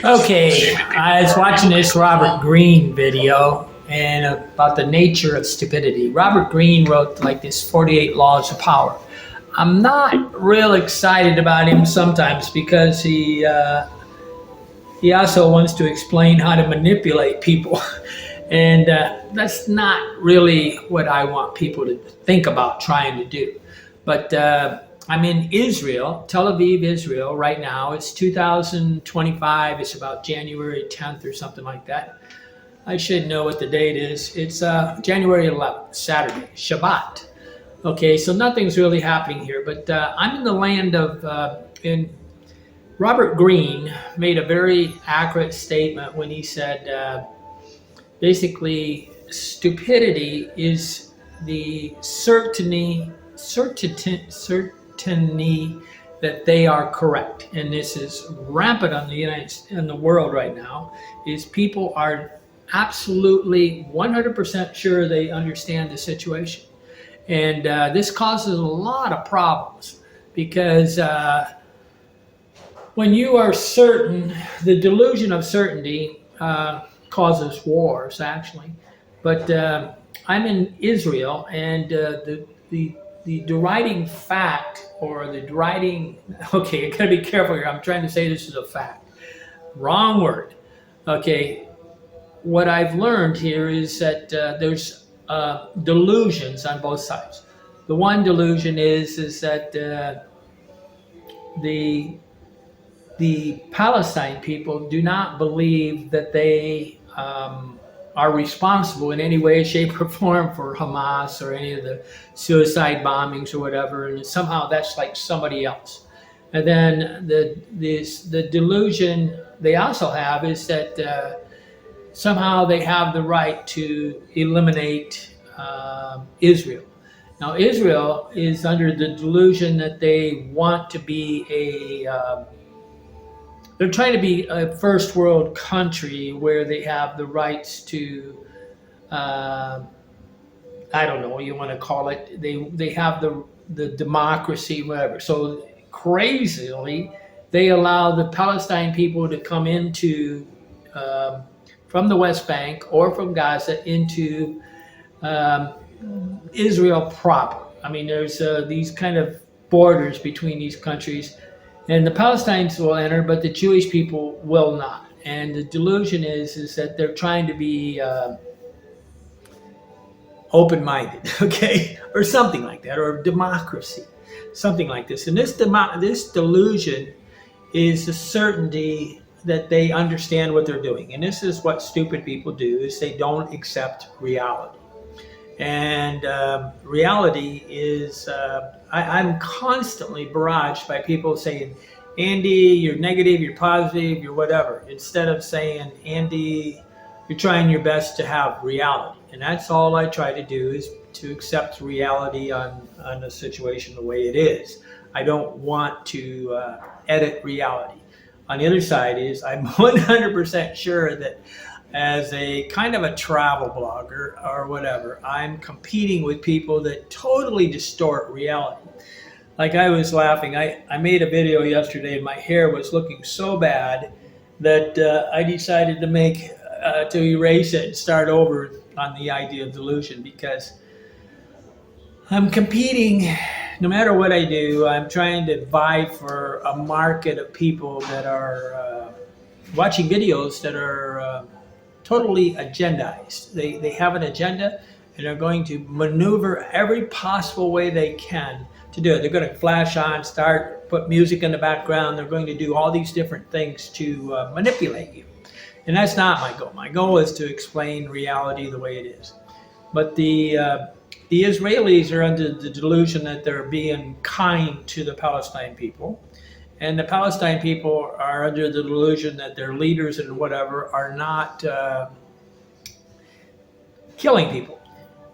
Okay, I was watching this Robert Greene video and about the nature of stupidity. Robert Greene wrote like this 48 Laws of Power. I'm not real excited about him sometimes because he also wants to explain how to manipulate people, and that's not really what I want people to think about trying to do. But I'm in Israel, Tel Aviv, Israel, right now. It's 2025. It's about January 10th or something like that. I should know what the date is. It's January 11th, Saturday, Shabbat. Okay, so nothing's really happening here, but I'm in the land of, in Robert Greene made a very accurate statement when he said, basically, stupidity is the certainty that they are correct, and this is rampant on in the world right now. Is people are absolutely 100% sure they understand the situation, and this causes a lot of problems because when you are certain, the delusion of certainty causes wars actually. But I'm in Israel, and the deriding fact, or the deriding, okay, I gotta be careful here. I'm trying to say this is a fact. Wrong word. Okay, what I've learned here is that there's delusions on both sides. The one delusion is that the Palestine people do not believe that they are responsible in any way, shape, or form for Hamas or any of the suicide bombings or whatever, and somehow that's like somebody else. And then the delusion they also have is that somehow they have the right to eliminate Israel. Now, Israel is under the delusion that they want to be they're trying to be a first world country where they have the rights to, I don't know what you want to call it. They have the democracy, whatever. So crazily, they allow the Palestine people to come into from the West Bank or from Gaza into Israel proper. I mean, there's these kind of borders between these countries. And the Palestinians will enter, but the Jewish people will not. And the delusion is that they're trying to be open-minded, okay, or something like that, or democracy, something like this. And this delusion is the certainty that they understand what they're doing. And this is what stupid people do: is they don't accept reality. And reality is, I'm constantly barraged by people saying, Andy, you're negative, you're positive, you're whatever, instead of saying, Andy, you're trying your best to have reality. And that's all I try to do, is to accept reality on a situation the way it is. I don't want to edit reality. On the other side is, I'm 100% sure that as a kind of a travel blogger or whatever, I'm competing with people that totally distort reality. Like, I was laughing. I made a video yesterday and my hair was looking so bad that I decided to erase it and start over on the idea of delusion, because I'm competing. No matter what I do, I'm trying to vie for a market of people that are watching videos that are totally agendized. They have an agenda, and they're going to maneuver every possible way they can to do it. They're going to flash on, put music in the background. They're going to do all these different things to manipulate you. And that's not my goal. My goal is to explain reality the way it is. But the Israelis are under the delusion that they're being kind to the Palestine people. And the Palestine people are under the delusion that their leaders and whatever are not killing people.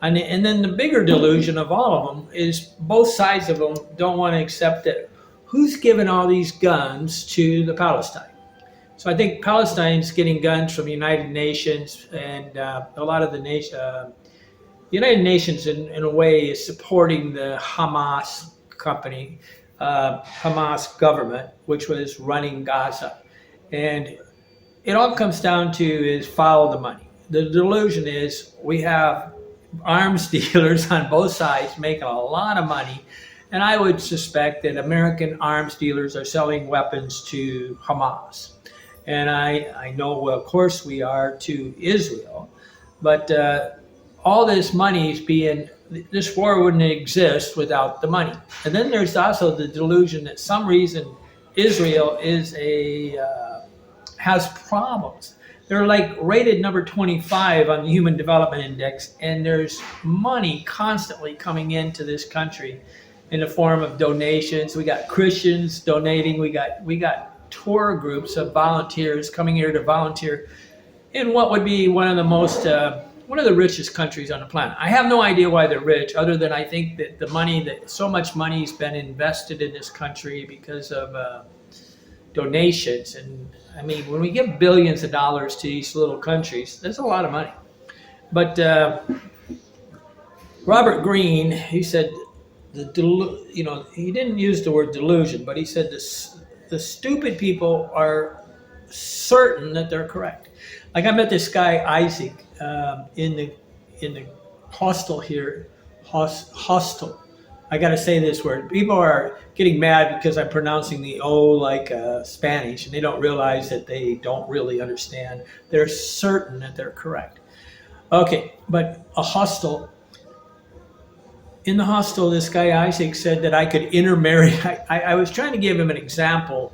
And then the bigger delusion of all of them is both sides of them don't want to accept that who's giving all these guns to the Palestine. So I think Palestine's getting guns from the United Nations, and a lot of the United Nations in a way is supporting the Hamas government, which was running Gaza. And it all comes down to is follow the money. The delusion is we have arms dealers on both sides making a lot of money. And I would suspect that American arms dealers are selling weapons to Hamas. And I know, well, of course, we are to Israel. But all this money is being, this war wouldn't exist without the money. And then there's also the delusion that some reason Israel is has problems. They're like rated number 25 on the Human Development Index, and there's money constantly coming into this country in the form of donations. We got Christians donating. We got tour groups of volunteers coming here to volunteer in what would be one of the richest countries on the planet. I have no idea why they're rich, other than I think that so much money has been invested in this country because of donations. And I mean, when we give billions of dollars to these little countries, that's a lot of money. But Robert Greene, he said, he didn't use the word delusion, but he said the stupid people are certain that they're correct. Like I met this guy Isaac in the hostel here, hostel. I got to say this word. People are getting mad because I'm pronouncing the O like Spanish, and they don't realize that they don't really understand. They're certain that they're correct. Okay, but a hostel. In the hostel, this guy Isaac said that I could intermarry. I was trying to give him an example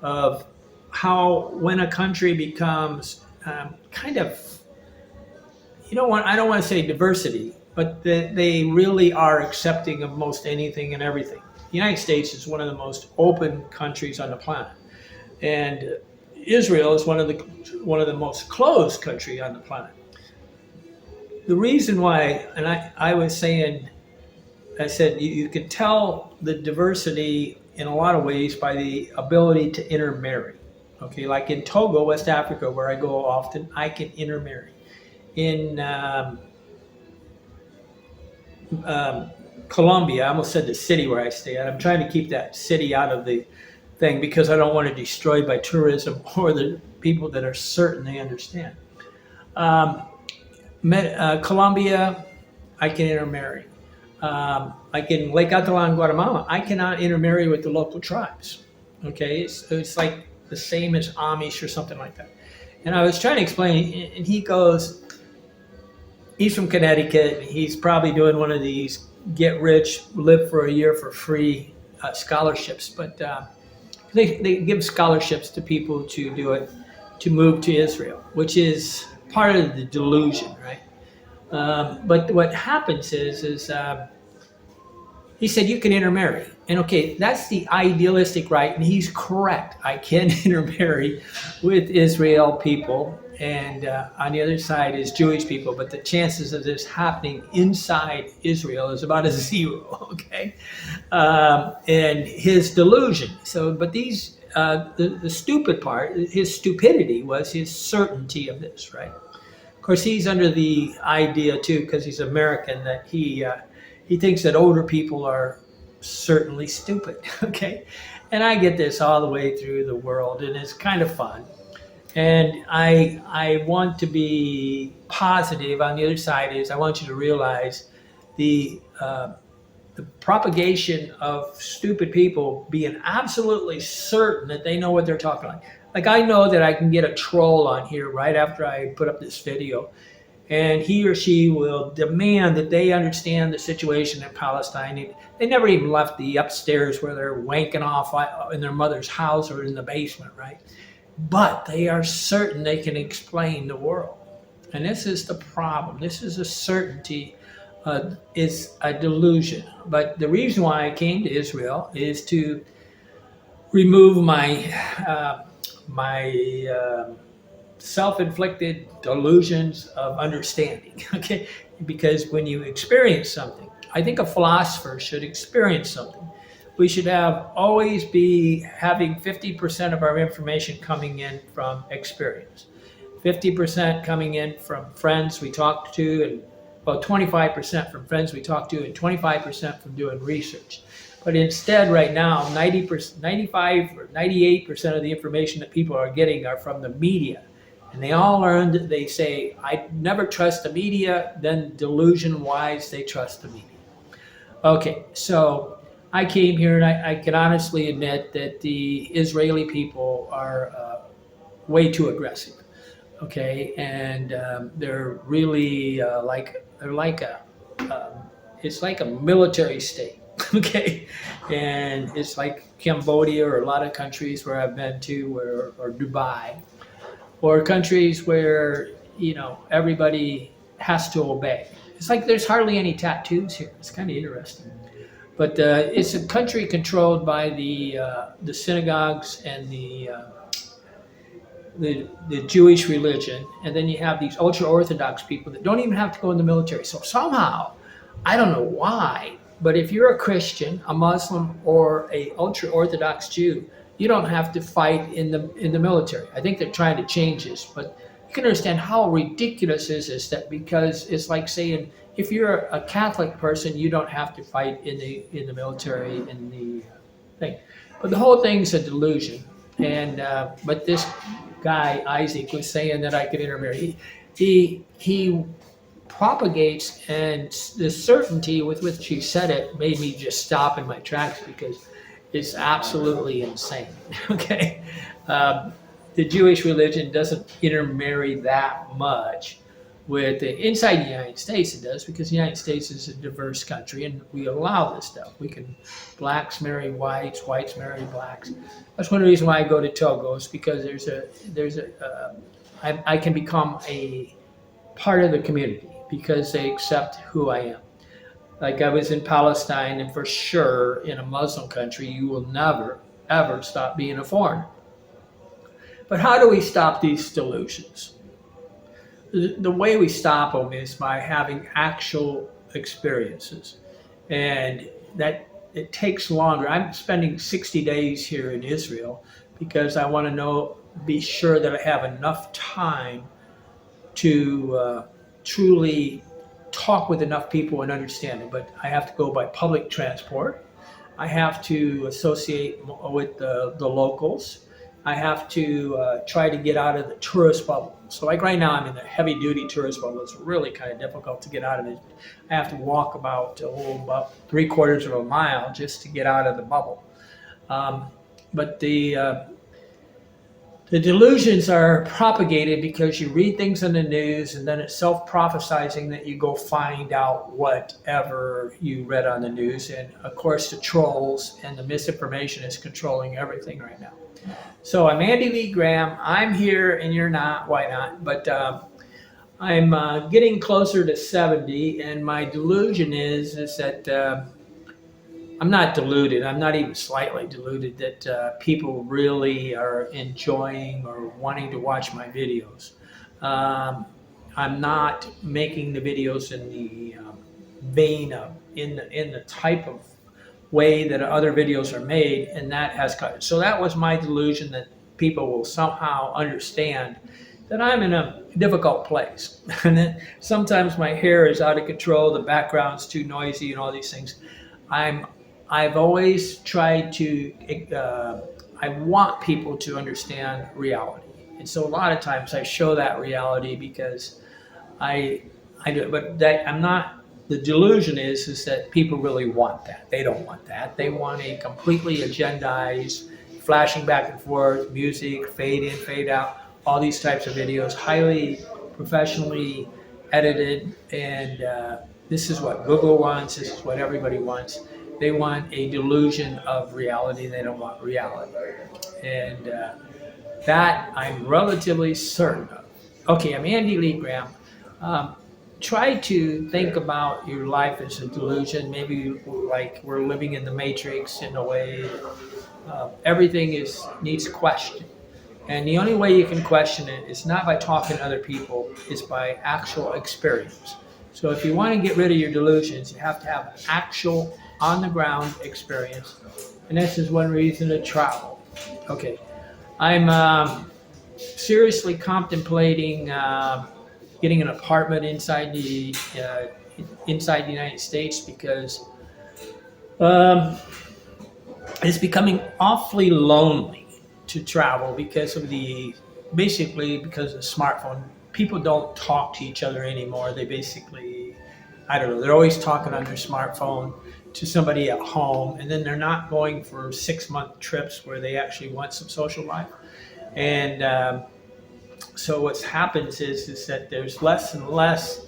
of how when a country becomes kind of, I don't want to say diversity, but they really are accepting of most anything and everything. The United States is one of the most open countries on the planet, and Israel is one of the most closed country on the planet. The reason why, and I said you could tell the diversity in a lot of ways by the ability to intermarry. Okay, like in Togo, West Africa, where I go often, I can intermarry. In Colombia, I almost said the city where I stay at. I'm trying to keep that city out of the thing because I don't want to destroy by tourism or the people that are certain they understand. Colombia, I can intermarry. Like in Lake Atalan, Guatemala, I cannot intermarry with the local tribes. Okay, it's like the same as Amish or something like that. And I was trying to explain, and he goes, he's from Connecticut. He's probably doing one of these get rich, live for a year for free scholarships. But they give scholarships to people to do it, to move to Israel, which is part of the delusion, right? But what happens is he said you can intermarry. And okay, that's the idealistic right, and he's correct. I can intermarry with Israel people, and on the other side is Jewish people, but the chances of this happening inside Israel is about a zero, okay? And his delusion. So, but these, the stupid part, his stupidity was his certainty of this, right? Of course, he's under the idea too, because he's American, that he thinks that older people are certainly stupid. Okay, and I get this all the way through the world, and it's kind of fun. And I want to be positive. On the other side is I want you to realize the propagation of stupid people being absolutely certain that they know what they're talking about. Like I know that I can get a troll on here right after I put up this video, and he or she will demand that they understand the situation in Palestine. They never even left the upstairs where they're wanking off in their mother's house or in the basement, right? But they are certain they can explain the world. And this is the problem. This is a certainty, is a delusion. But the reason why I came to Israel is to remove my self-inflicted delusions of understanding, okay? Because when you experience something, I think a philosopher should experience something. We should always be having 50% of our information coming in from experience, 50% coming in from friends we talk to, and 25% from friends we talk to, and 25% from doing research. But instead, right now, 90%, 95 or 98% of the information that people are getting are from the media. And they all learned, they say, I never trust the media, then delusion-wise, they trust the media. Okay, so I came here and I can honestly admit that the Israeli people are way too aggressive. Okay, and they're really they're like it's like a military state. Okay, and it's like Cambodia or a lot of countries where I've been to, or Dubai, or countries where everybody has to obey. It's like there's hardly any tattoos here. It's kind of interesting. But it's a country controlled by the synagogues and the Jewish religion, and then you have these ultra Orthodox people that don't even have to go in the military. So somehow, I don't know why, but if you're a Christian, a Muslim, or a ultra Orthodox Jew, you don't have to fight in the military. I think they're trying to change this, but you can understand how ridiculous is this, that because it's like saying if you're a Catholic person, you don't have to fight in the military in the thing. But the whole thing's a delusion. And but this guy Isaac was saying that I could intermarry. He propagates, and the certainty with which he said it made me just stop in my tracks because it's absolutely insane. Okay, the Jewish religion doesn't intermarry that much with inside the United States. It does, because the United States is a diverse country and we allow this stuff. We can blacks marry whites, whites marry blacks. That's one reason why I go to Togo, is because I can become a part of the community because they accept who I am. Like I was in Palestine, and for sure in a Muslim country you will never ever stop being a foreigner. But how do we stop these delusions? The way we stop them is by having actual experiences, and that it takes longer. I'm spending 60 days here in Israel because I want to be sure that I have enough time to truly talk with enough people and understand it. But I have to go by public transport. I have to associate with the locals. I have to try to get out of the tourist bubble. So like right now, I'm in the heavy duty tourist bubble. It's really kind of difficult to get out of it. I have to walk about 3/4 of a mile just to get out of the bubble. But the delusions are propagated because you read things in the news, and then it's self-prophesizing that you go find out whatever you read on the news. And of course, the trolls and the misinformation is controlling everything right now. So I'm Andy Lee Graham. I'm here and you're not. Why not? But I'm getting closer to 70, and my delusion is that I'm not deluded. I'm not even slightly deluded that people really are enjoying or wanting to watch my videos. I'm not making the videos in the vein of in the type of way that other videos are made, and that has cut. So that was my delusion, that people will somehow understand that I'm in a difficult place. And then sometimes my hair is out of control, the background's too noisy, and all these things. I've always tried to, I want people to understand reality. And so a lot of times I show that reality because I do, but that I'm not. The delusion is that people really want that. They don't want that. They want a completely agendized, flashing back and forth, music, fade in, fade out, all these types of videos, highly professionally edited. And this is what Google wants. This is what everybody wants. They want a delusion of reality. They don't want reality. And that I'm relatively certain of. Okay, I'm Andy Lee Graham. Try to think about your life as a delusion. Maybe like we're living in the Matrix in a way. Everything needs question. And the only way you can question it is not by talking to other people, it's by actual experience. So if you want to get rid of your delusions, you have to have actual on-the-ground experience. And this is one reason to travel. Okay, I'm seriously contemplating getting an apartment inside the United States because it's becoming awfully lonely to travel because of basically because of the smartphone. People don't talk to each other anymore. They basically, I don't know, they're always talking on their smartphone to somebody at home, and then they're not going for 6-month trips where they actually want some social life. And so what's happens is that there's less and less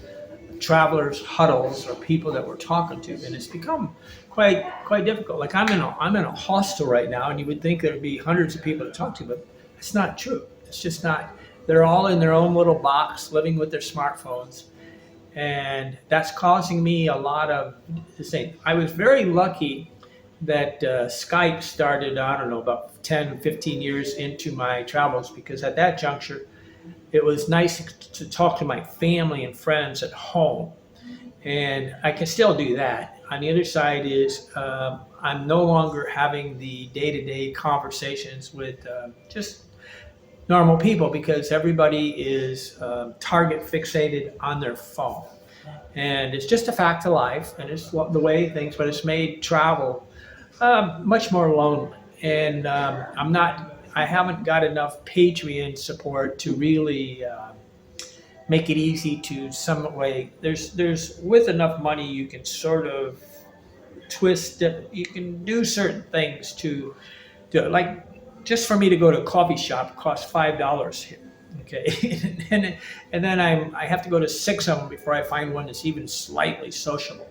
travelers huddles or people that we're talking to, and it's become quite difficult. Like I'm in a hostel right now, and you would think there'd be hundreds of people to talk to, but it's not true. It's just not. They're all in their own little box, living with their smartphones, and that's causing me a lot of the same. I was very lucky that Skype started, I don't know, about 10, 15 years into my travels, because at that juncture, it was nice to talk to my family and friends at home. And I can still do that. On the other side is I'm no longer having the day-to-day conversations with just normal people, because everybody is target fixated on their phone. And it's just a fact of life, and it's the way things, but it's made travel much more lonely. And I haven't got enough Patreon support to really make it easy to some way. There's with enough money you can sort of twist it. You can do certain things to do it. Like just for me to go to a coffee shop costs $5 here. Okay, and then I have to go to 6 of them before I find one that's even slightly sociable.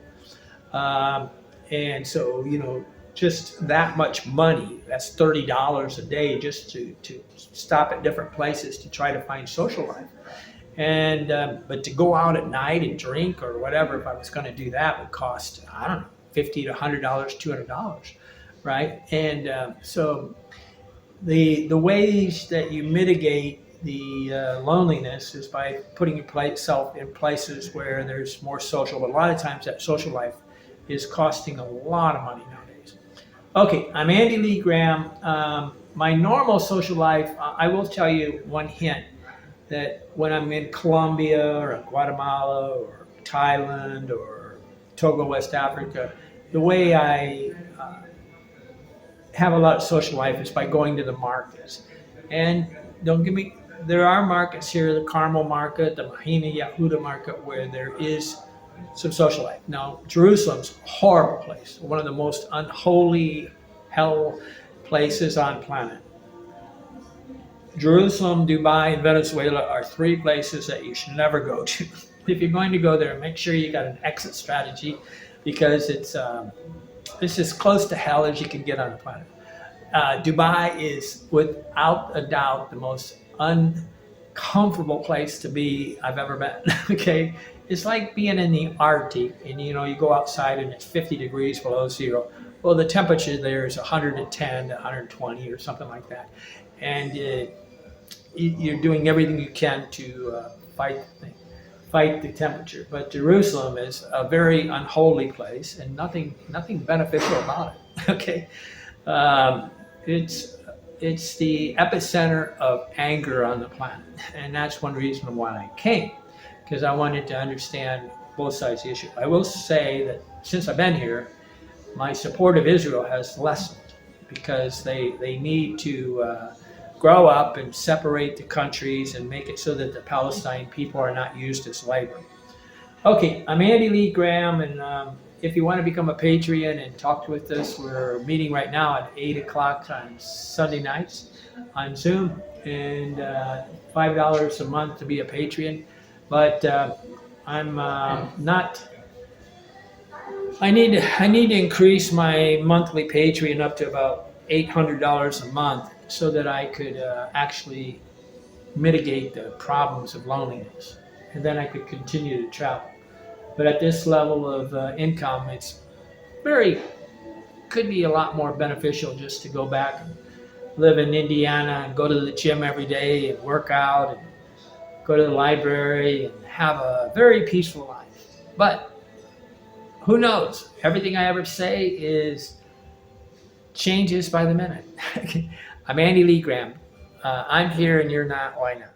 And so just that much money, that's $30 a day just to stop at different places to try to find social life. And but to go out at night and drink or whatever, if I was going to do that, would cost, I don't know, $50 to $100, $200, right? And so the ways that you mitigate the loneliness is by putting yourself in places where there's more social. But a lot of times that social life is costing a lot of money nowadays. Okay, I'm Andy Lee Graham. My normal social life, I will tell you one hint, that when I'm in Colombia or Guatemala or Thailand or Togo, West Africa, the way I have a lot of social life is by going to the markets. And don't get me, there are markets here, the Carmel market, the Mahina Yahuda market, where there is some social life. Now, Jerusalem's a horrible place, one of the most unholy hell places on planet. Jerusalem, Dubai, and Venezuela are 3 places that you should never go to. If you're going to go there, make sure you got an exit strategy, because it's as close to hell as you can get on the planet. Dubai is without a doubt the most uncomfortable place to be I've ever been. Okay, it's like being in the Arctic, and you go outside and it's 50 degrees below zero. Well, the temperature there is 110 to 120 or something like that, and you're doing everything you can to fight the temperature. But Jerusalem is a very unholy place, and nothing beneficial about it. Okay, it's the epicenter of anger on the planet, and that's one reason why I came, because I wanted to understand both sides of the issue. I will say that since I've been here, my support of Israel has lessened, because they need to grow up and separate the countries and make it so that the Palestine people are not used as labor. Okay, I'm Andy Lee Graham, and if you want to become a Patreon and talk with us, we're meeting right now at 8 o'clock on Sunday nights on Zoom, and $5 a month to be a Patreon. But I'm not. I need to increase my monthly Patreon up to about $800 a month, so that I could actually mitigate the problems of loneliness, and then I could continue to travel. But at this level of income, it's could be a lot more beneficial just to go back and live in Indiana and go to the gym every day and work out and go to the library and have a very peaceful life. But who knows? Everything I ever say changes by the minute. I'm Andy Lee Graham. I'm here and you're not. Why not?